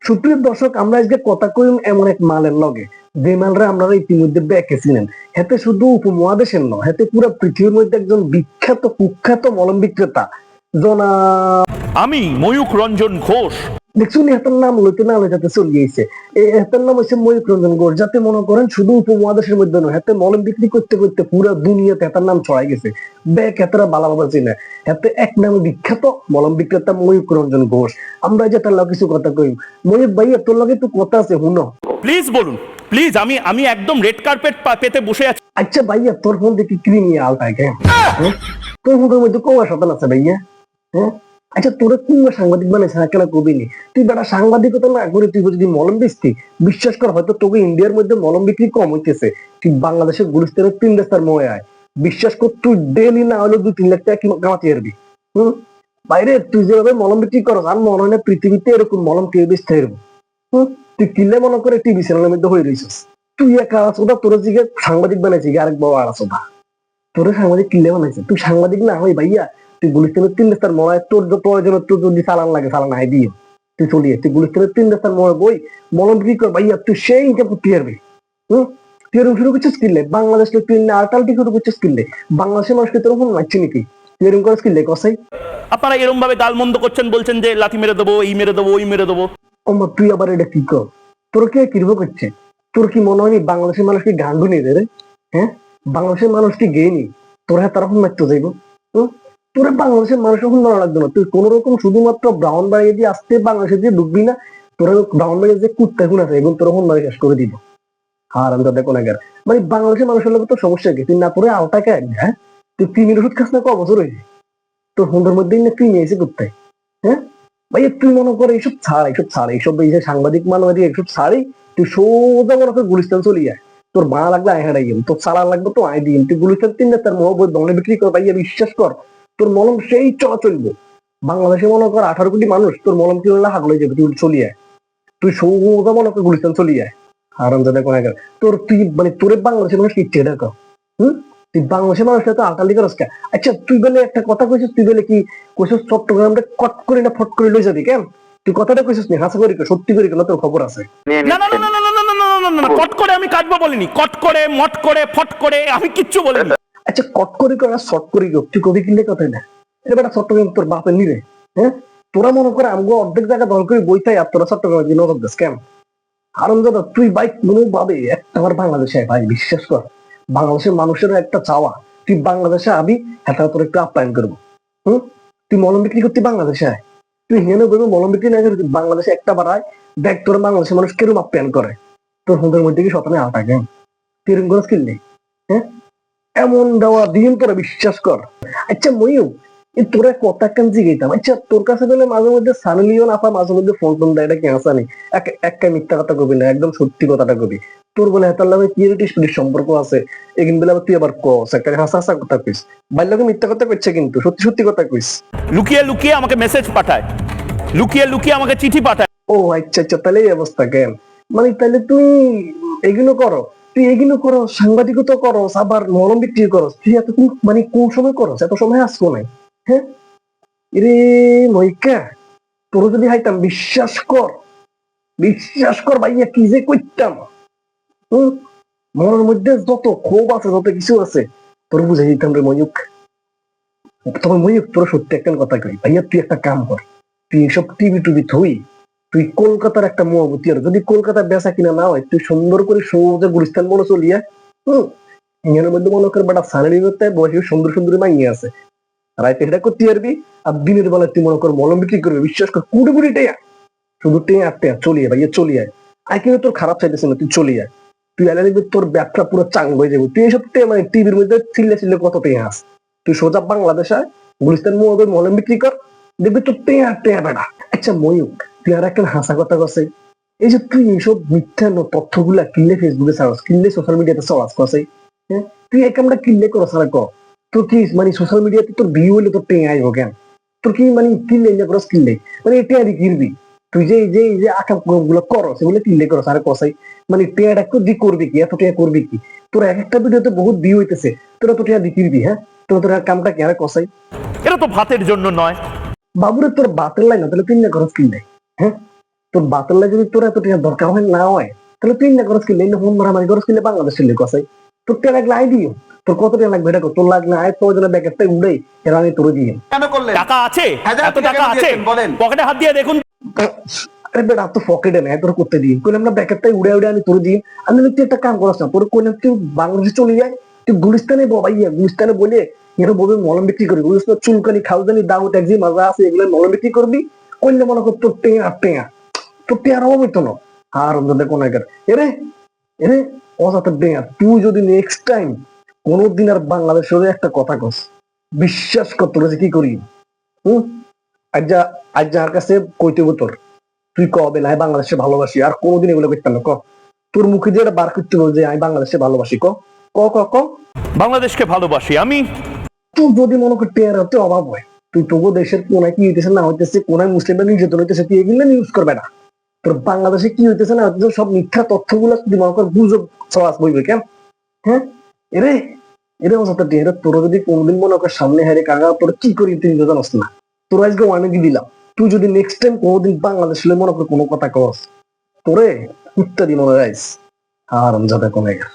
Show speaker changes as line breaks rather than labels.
সুপ্রিয় দর্শক, আমরা আজকে কথা কইম এমন এক মালের লগে, যে মালরা আপনারা ইতিমধ্যে বেঁকেছিলেন। হেতে শুধু উপমহাদেশের নয়, হেতে পুরো পৃথিবীর মধ্যে একজন বিখ্যাত কুখ্যাত মলম বিক্রেতা জনা
আমি ময়ূক রঞ্জন ঘোষ।
দেখছুন হেতার নাম লইতে না লইতে চলিয়েছে। হেতার নাম হচ্ছে ময়ূক রঞ্জন ঘোষ। যাতে মনে করেন শুধু উপমহাদেশের মধ্যে নয়, হাতে মলম বিক্রি করতে করতে পুরো দুনিয়াতে হেতার নাম ছড়াই গেছে। ব্যাগ হেতারা বালা বাবা চিনে। হাতে এক নামে বিখ্যাত মলম বিক্রেতা ময়ূক রঞ্জন ঘোষ। আমরা যে তার লগে কিছু কথা কই। ময়ূক ভাই, তোর লগে একটু কথা আছে, শুনো।
প্লিজ বলুন, প্লিজ। আমি একদম রেড কার্পেট পেতে বসে আছি।
আচ্ছা ভাইয়া, তোর ফোন দেখি ক্রিমিনাল থাকে। তোর ফোনের মধ্যে কোয়া শতান আছে ভাইয়া? হ্যাঁ, আচ্ছা তোরা কোন সাংবাদিক বানাইছে কেন কবি নি? তুই বেটা সাংবাদিকতা না করে তুই যদি মলম বেচতি, বিশ্বাস কর হয়তো তোকে ইন্ডিয়ার মধ্যে মলম বিক্রি কম হইতেছে, তুই বাংলাদেশের গুলিস্তানের 3 রাস্তার মোয়ে আয়। বিশ্বাস কর, তুই ডেলি না হলেও 2-3 লাখ টাকা কামাতে পারবি। বাইরে তুই যেভাবে মলম বিক্রি করো, আর মনে হয় না পৃথিবীতে এরকম মলম কেউ বেচতে পারবো। তুই কিনলে মনে করে টিভি চ্যানেলের মধ্যে হয়ে রয়েছিস। তুই এক আলাসোদা, তোর দিকে সাংবাদিক বানাইছি, আরেক বড় আলাসোদা। তোর সাংবাদিক কিনলে বানাইছে, তুই সাংবাদিক না হই ভাইয়া। তুই গুলিস্তানের 3 রাস্তার মোড়ায় তোর যে প্রয়োজন, তোর যদি চালান লাগে চালান আই দিয়ে তুই চলিয়ে, তুই গুলিস্তানের 3 রাস্তার মোড়ে বই মলম বিক্রি কর ভাইয়া, তুই সেই ইনকাম করতে পারবি। তুই এরকম শুরু করছিস কিনলে, বাংলাদেশ লোক কিনলে আলটালটি শুরু করছিস কিনলে, বাংলাদেশের মানুষকে তোর ফোন মারছি নাকি? তুই এরকম করে কিনলে কসাই।
আপনারা এরকম ভাবে গালমন্দ করছেন, বলছেন যে লাথি মেরে দেবো, এই মেরে দেবো, ওই মেরে দেবো।
ওমা, তুই আবার এটা কি কর? তোর কে কিরব করছে? তোর কি মনে হয়নি বাংলাদেশের মানুষ কি গান্ডু নেই রে? হ্যাঁ, বাংলাদেশের মানুষ কি গে নি? তোর হ্যাঁ তারা ফোন মারতে যাইব। তোরা বাংলাদেশের মানুষের ফোন মারা লাগবে না। তুই কোন রকম শুধুমাত্র ব্রাউন বাড়িয়ে দিয়ে আসতে বাংলাদেশে দিয়ে ঢুকবি না। তোরা ব্রাউন বাড়িয়ে যে কুত্তা ফোন আছে, এবং তোর ফোন মারি শেষ করে দিব। আর আমি দেখো না গেল, মানে বাংলাদেশের মানুষের লোক তো সমস্যা কি? তুই না তোরে আওটাকে হ্যাঁ, তুই ক্রিমির ওষুধ খাস না ক বছর হয়েছে? তোর ফোনের মধ্যেই না ক্রিমি এসে কুত্তায়। হ্যাঁ ভাই, তুই মনে করে এইসব ছাড়, এইসব এই যে সাংবাদিক মানব এইসব ছাড়ি, তুই সোজা মনে করে গুলিস্তান চলে যায়। তোর মা লাগবে আয় হারাই গেল, তোর সারা লাগবে তো আয় দিন, তুই গুলিস্তান 3 রাস্তার মহব্বত মনে বিক্রি কর ভাইয়া। বিশ্বাস কর, তোর মলম সেই চলা চলবে। বাংলাদেশে মনে কর 18 কোটি মানুষ, তোর মলম কি হলে হাগলে যাবে, তুই চলে আয়। তুই সোজা মনে কর গুলিস্তান চলে যায়। আরাম যাতে কোন তোর তুই মানে তোর বাংলাদেশের মানুষ কিচ্ছে দেখো। তুই বাংলাদেশের মানুষটা তো আটালি করস কে? আচ্ছা তুই বলে একটা কথা কইছিস, তুই বলে কি কইছিস চট্টগ্রামটা কট করে না ফট করে লই যাবি কেন? তুই কথাটা কইছিস নি হাসা করে সত্যি করে কেন? তোর খবর আছে?
না না না না না না না না না না, কট করে আমি কাটবো বলিনি। কট করে, মট করে, ফট করে আমি কিচ্ছু বলিনি।
আচ্ছা কট করে আর শর্ট করে তুই কবি কিনলে কথা না? এটা বেটা চট্টগ্রাম তোর বাপের নিরে। হ্যাঁ, তোরা মনে করে আমগো অর্ধেক জায়গা দল করে বইতাই, আর তোরা চট্টগ্রামে দিন নজর দেশ কেন? কারণ দাদা তুই বাইক কোনো ভাবে একটা আমার বাংলাদেশে ভাই, বিশ্বাস কর বাংলাদেশের মানুষের একটা চাওয়া, তুই বাংলাদেশে আবি, হ্যাঁ তোর একটু আপ্যায়ন করবো। তুই মলম বিক্রি করতে বাংলাদেশে আয়, তুই হেনে বলবো মলম বিক্রি না করে বাংলাদেশে একটা বাড়ায় দেখ তোর বাংলাদেশের মানুষ কেরম আপ্যায়ন করে। তোর ফোনের মধ্যে কি শতানে আটা কেন? তুই এরকম করে স্কিল নেই। হ্যাঁ, এমন দেওয়া দিন তোরা বিশ্বাস কর। আচ্ছা ময়ূক, তোরা কথা কেন জিগাইতাম? আচ্ছা তোর কাছে বলে মাঝে মধ্যে সানি লিওন আপা মাঝে মধ্যে ফোন টোন দেয়, এটা কেন জানি একটা মিথ্যা কথা কবি না, একদম সত্যি কথাটা কবি। তোর বলে হেতার লাগে কি স্পিরিট সম্পর্ক আছে, এগিন বেলা তুই আবার কস একটা হাসা হাসা কথা কইস। বাইরে মিথ্যা কথা কইছে, কিন্তু সত্যি সত্যি কথা কইস।
লুকিয়ে লুকিয়ে আমাকে মেসেজ পাঠায়, লুকিয়ে লুকিয়ে আমাকে চিঠি পাঠায়।
ও আচ্ছা আচ্ছা, তাহলে এই অবস্থা কেন? মানে তাহলে তুই এগুলো করো, তুই এগুলো করো, সাংবাদিকতা করো, আবার মলম বিক্রি করো, তুই এত মানে কোন সময় করো? এত সময় আসবো নাই? হ্যাঁ রে মইকা, তোর যদি হাইতাম বিশ্বাস কর ভাইয়া, কি যে করতাম। মনের মধ্যে যত ক্ষোভ আছে, যত কিছু আছে, তোর বুঝে দিতাম রে ময়ূক। তবে ময়ূক, তোর সত্যি একটা কথা কই ভাইয়া, তুই একটা কাম কর, তুই এসব টিভি টুবি থই, তুই কলকাতার একটা মহাবতী, আর যদি কলকাতা বেচা কিনা না হয়, তুই সুন্দর করে সোজা গুলিস্তান মনে চলিয়া। এর মধ্যে মনে কর বেটা সানি করতে বসে সুন্দর সুন্দর মাইয়ে আছে, রাইতে এটা করতে পারবি, আর দিনের বেলা তুই মনে কর মলম বিক্রি করবি। বিশ্বাস কর, কুড়ি কুড়ি টেয়া, শুধু টেয়া আর টেয়া, চলিয়ে ভাইয়া চলিয়ে আয়। কিন্তু তোর খারাপ চাইতেছে না, তুই চলিয়ে তুই এলে দেখবি তোর ব্যবসা পুরো চাঙ্গ হয়ে যাবে। তুই এসব মানে টিভির মধ্যে ছিল্লে ছিল্লে কত টেয়া আস, তুই সোজা বাংলাদেশ আয়, গুলিস্তান মোড়ে মলম বিক্রি কর, দেখবি তোর টেয়া টেয়া বেড়া। আচ্ছা ময়ূক, তুই আর একটা হাসা কথা কছে, এই যে তুই এইসব মিথ্যা তথ্যগুলা কিনলে ফেসবুকে ছাড়াস, কিনলে সোশ্যাল মিডিয়াতে চলাস কছে, হ্যাঁ তুই এক আমরা কিনলে করো সারা ক, তোর কি মানে সোশ্যাল মিডিয়াতে তোর ভিউ হইলে তোর টেয়া আইব কেন? তোর কি মানে কিনলে না করস, কিনলে মানে টেয়া দি কিনবি? তুই যে এই যে আকাম গুলো করো সেগুলো কিনলে করো সারা কসাই, মানে টেয়াটা একটু দি করবি কি? এত টেয়া করবি কি? তোর এক একটা ভিডিওতে বহুত ভিউ হইতেছে, তোরা তো টেয়া দি কিনবি? হ্যাঁ, তোর কামটা কি আর কসাই?
এটা তো ভাতের জন্য নয়
বাবুরে, তোর বাতের লাই না, তাহলে কিনলে করস কিনলে? হ্যাঁ, তোর বাতিল যদি তোর এত টাকা দরকার হয় না হয়, তাহলে তুই না খরচ কিনলে না ফোন মারামারি খরচ কিনলে বাংলাদেশের লোক আছে, তোর টাকা লাগলে আই দিও, তোর কত টাকা লাগবে এটা কর, তোর লাগলে আয় তোর জন্য ব্যাকেটটা উড়াই এরা আমি তোর দিয়ে।
কেন করলেন?
টাকা আছে,
হাজার
এত
টাকা
টাকা
কেন
আছে,
দিয়েছেন বলেন?
পকেটে হাত দিয়ে দেখুন।
আরে বেটা তো পকেটে নেই তোর করতে দিই, কইলাম না ব্যাকেটটাই উড়ে উড়ে আমি তোর দিই। আমি তুই একটা কাম করাস না, তোর কইলাম তুই বাংলাদেশে চলে যায়, তুই গুলিস্তানে ববাইয়া গুলিস্তানে বলে এরা বলবে মলম বিক্রি করবি, গুলিস্তান চুলকানি খাউজানি দাও ট্যাক্সি মাজা আছে এগুলো মলম বিক্রি করবি, কইলে মনে কর তোর টেঙা টেঙা তোর টেয়ার অভাব তো না। আর আমাদের কোন এরে এরে অজাত টেঙা, তুই যদি নেক্সট টাইম কোনোদিন আর বাংলাদেশের একটা কথা কস, বিশ্বাস কর তোর কাছে কি করি। আজ যার কাছে কইতে হবো তোর, তুই কবে না বাংলাদেশে ভালোবাসি, আর কোনোদিন এগুলো করতাম না। ক তোর মুখে দিয়ে বার করতে বল যে আমি বাংলাদেশে ভালোবাসি, ক ক ক ক
বাংলাদেশকে ভালোবাসি আমি।
তুই যদি মনে কর টেয়ার হতে অভাব হয়, তুই তবু দেশের কোনায় কি হইতেছে না হইতেছে, কোনায় মুসলিমরা নির্যাতন হইতেছে, তুই এগুলো নিউজ করবে না। তোর বাংলাদেশে কি হইতেছে না হইতেছে সব মিথ্যা তথ্যগুলো তুই মনে কর গুজব সমাজ বইবে কেন। হ্যাঁ এরে এরে অযথা টেয়ার তোর যদি কোনদিন মনে কর সামনে হারে কাকা তোর কি করি তুই নিজে জানাস না। তোর আজকে ওয়ার্নিং দিলাম, তুই যদি নেক্সট টাইম কোনোদিন বাংলাদেশ মনে কর কোনো কথা কস, তোরে ইত্যাদি মনে রাইস আর যাতে কমে গেল।